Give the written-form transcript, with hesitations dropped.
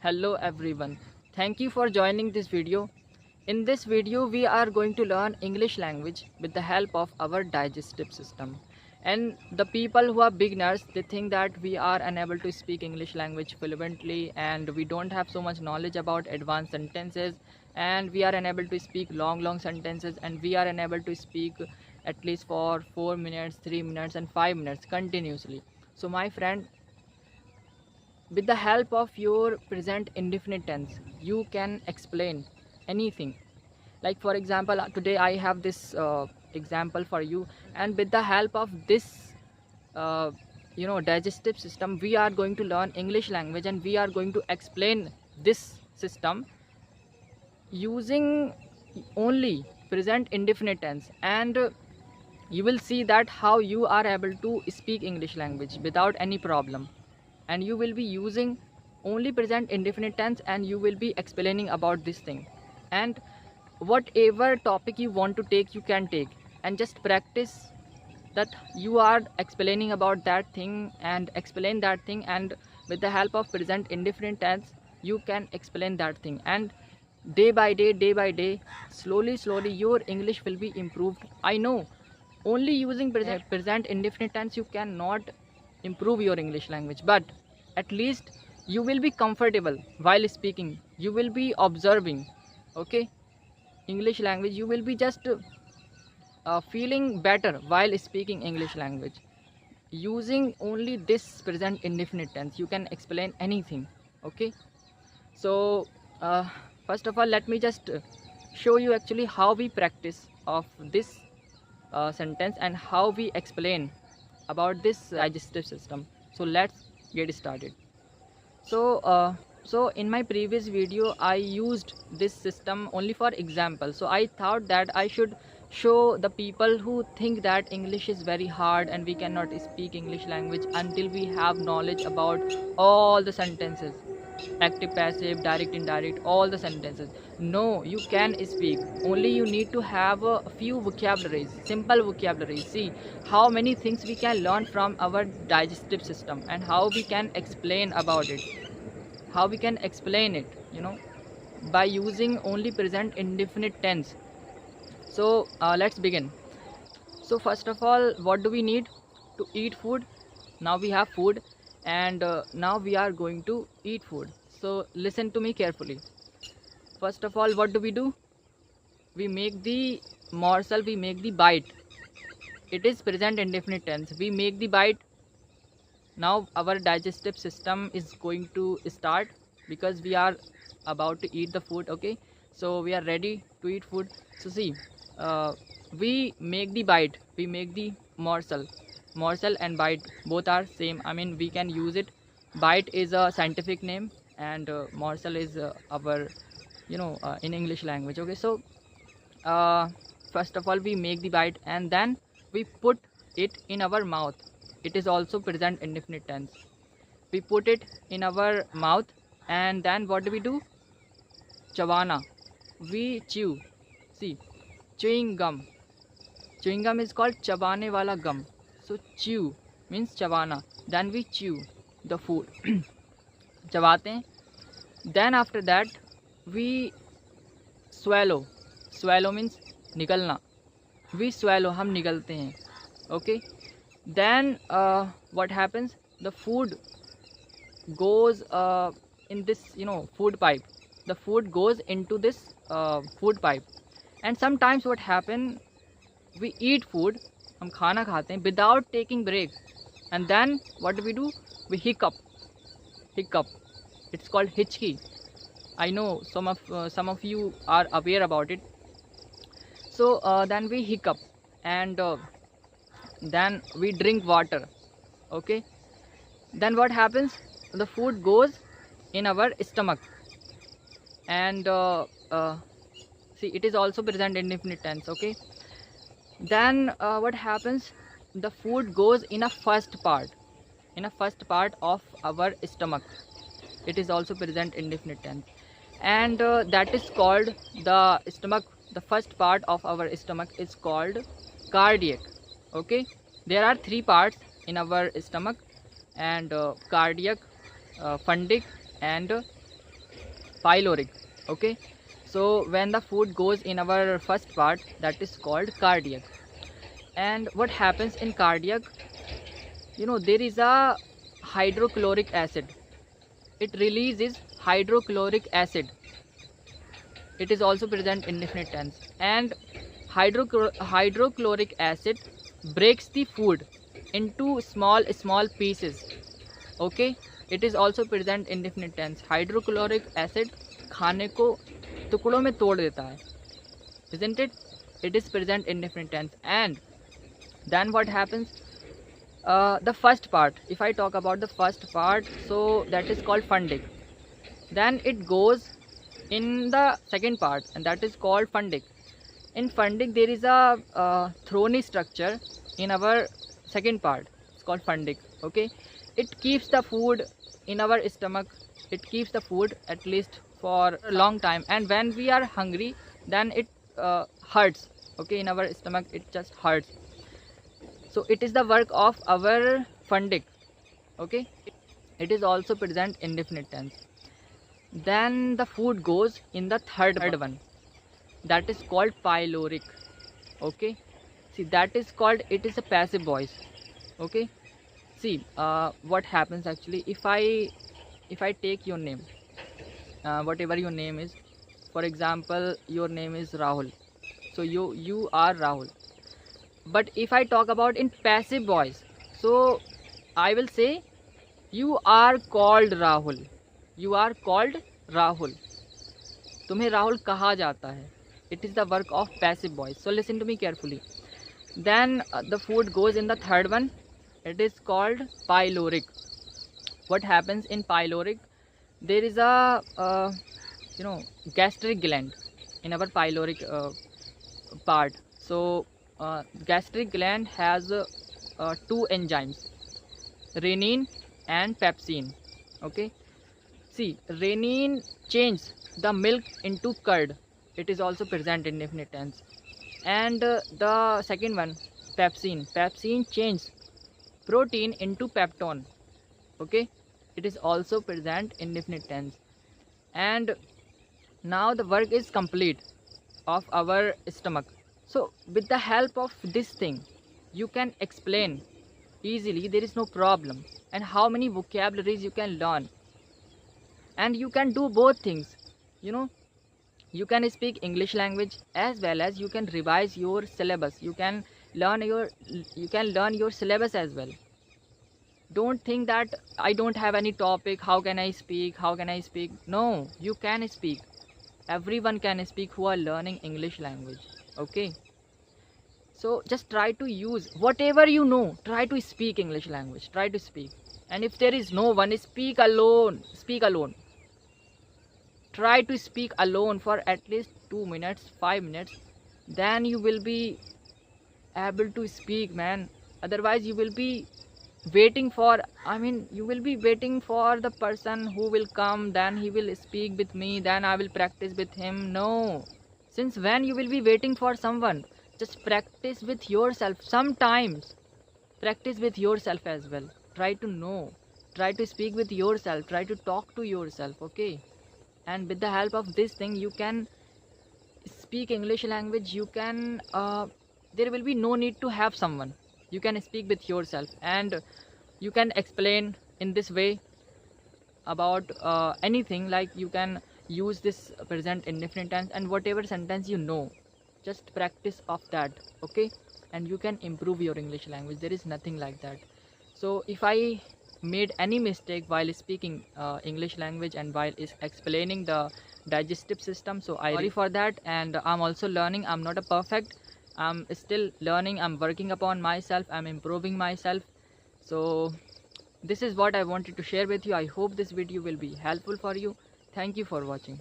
Hello everyone, thank you for joining this video. In this video we are going to learn English language with the help of our digestive system. And the people who are beginners, they think that we are unable to speak English language fluently and we don't have so much knowledge about advanced sentences, and we are unable to speak long sentences, and we are unable to speak at least for 4 minutes, 3 minutes and 5 minutes continuously. So my friend, with the help of your present indefinite tense, you can explain anything. Like for example, today I have this example for you, and with the help of this uh, digestive system, we are going to learn English language, and we are going to explain this system using only present indefinite tense. And you will see that how you are able to speak English language without any problem, and you will be using only present indefinite tense, and you will be explaining about this thing. And whatever topic you want to take, you can take, and just practice that you are explaining about that thing and explain that thing, and with the help of present indefinite tense you can explain that thing. And day by day, slowly your English will be improved. I know only using present indefinite tense you cannot improve your English language, but at least you will be comfortable while speaking, you will be observing, okay, English language. You will be just feeling better while speaking English language. Using only this present indefinite tense, you can explain anything, okay. So uh, first of all, let me just show you actually how we practice of this sentence and how we explain about this digestive system. So let's get started. So in my previous video I used this system only for example. So I thought that I should show the people who think that English is very hard and we cannot speak English language until we have knowledge about all the sentences, active, passive, direct, indirect, all the sentences. No, you can speak, only you need to have a few vocabularies, simple vocabularies. See how many things we can learn from our digestive system, and how we can explain about it, how we can explain it, by using only present indefinite tense. So let's begin. So first of all, what do we need to eat food? Now we have food, and now we are going to eat food. So listen to me carefully. First of all, what do? We make the morsel, we make the bite. It is present indefinite tense. We make the bite. Now our digestive system is going to start, because we are about to eat the food, okay. So we are ready to eat food. So see, we make the bite, we make the morsel and bite both are same. I mean, we can use it. Bite is a scientific name, and morsel is our in English language, okay. So uh, first of all, we make the bite, and then we put it in our mouth. It is also present indefinite tense. We put it in our mouth, and then what do? Chawana, we chew. See, chewing gum, chewing gum is called chabane wala gum. So chew means chawana, then we chew the food. चबाते हैं. Then after that we swallow. Swallow means निगलना. We swallow, हम निगलते हैं, okay. Then what happens? The food goes in this food pipe. The food goes into this food pipe. And sometimes what happen, we eat food, हम खाना खाते हैं without taking break. And then what do? We hiccup. It's called hitchki. I know some of you are aware about it. So then we hiccup, and then we drink water, okay. Then what happens? The food goes in our stomach, and see, it is also present indefinite tense, okay. Then what happens? The food goes in a first part of our stomach. It is also present indefinite tense, and that is called the stomach. The first part of our stomach is called cardiac, okay. There are three parts in our stomach, and cardiac, fundic, and pyloric. Okay, so when the food goes in our first part, that is called cardiac. And what happens in cardiac, there is a hydrochloric acid. It releases hydrochloric acid. It is also present in indefinite tense. And hydrochloric acid breaks the food into small pieces. Okay, it is also present in indefinite tense. Hydrochloric acid खाने को टुकड़ों में तोड़ देता है, isn't it? It is present in indefinite tense. And then what happens? The first part, if I talk about the first part, so that is called fundic. Then it goes in the second part, and that is called fundic. In fundic there is a thorny structure in our second part. It's called fundic. Okay, it keeps the food in our stomach. It keeps the food at least for a long time, and when we are hungry, then it hurts. Okay, in our stomach it just hurts. So it is the work of our fundic. Okay, it is also present in indefinite tense. Then the food goes in the third one, that is called pyloric. Okay, see, that is called, it is a passive voice. Okay, see, what happens actually, if I take your name, whatever your name is, for example your name is Rahul, so you are Rahul. But if I talk about in passive voice, so I will say you are called Rahul. You are called Rahul. तुम्हें राहुल कहा जाता है. It is the work of passive voice. So listen to me carefully. Then the food goes in the third one. It is called pyloric. What happens in pyloric? There is a gastric gland in our pyloric part. So gastric gland has two enzymes, renin and pepsin. Okay, see, renin changes the milk into curd. It is also present in indefinite tense. And the second one, pepsin changes protein into peptone. Okay, it is also present in indefinite tense. And now the work is complete of our stomach. So with the help of this thing, you can explain easily, there is no problem. And how many vocabularies you can learn. And you can do both things. You can speak English language as well as you can revise your syllabus. You can learn your syllabus as well. Don't think that I don't have any topic, how can I speak? No, you can speak. Everyone can speak who are learning English language. Okay, so just try to use whatever you know. Try to speak English language. Try to speak. And if there is no one, speak alone. Try to speak alone for at least 2 minutes, 5 minutes. Then you will be able to speak, man. Otherwise you will be waiting for the person who will come, then he will speak with me, then I will practice with him. No, since when you will be waiting for someone? Just practice with yourself. Sometimes practice with yourself as well. Try to know, try to speak with yourself, try to talk to yourself. Okay, and with the help of this thing you can speak English language. You can there will be no need to have someone. You can speak with yourself, and you can explain in this way about anything. Like you can use this present indefinite tense, and whatever sentence you know, just practice of that. Okay, and you can improve your English language. There is nothing like that. So if I made any mistake while speaking English language and while explaining the digestive system, so I sorry for that. And I'm also learning. I'm not a perfect. I'm still learning. I'm working upon myself. I'm improving myself. So this is what I wanted to share with you. I hope this video will be helpful for you. Thank you for watching.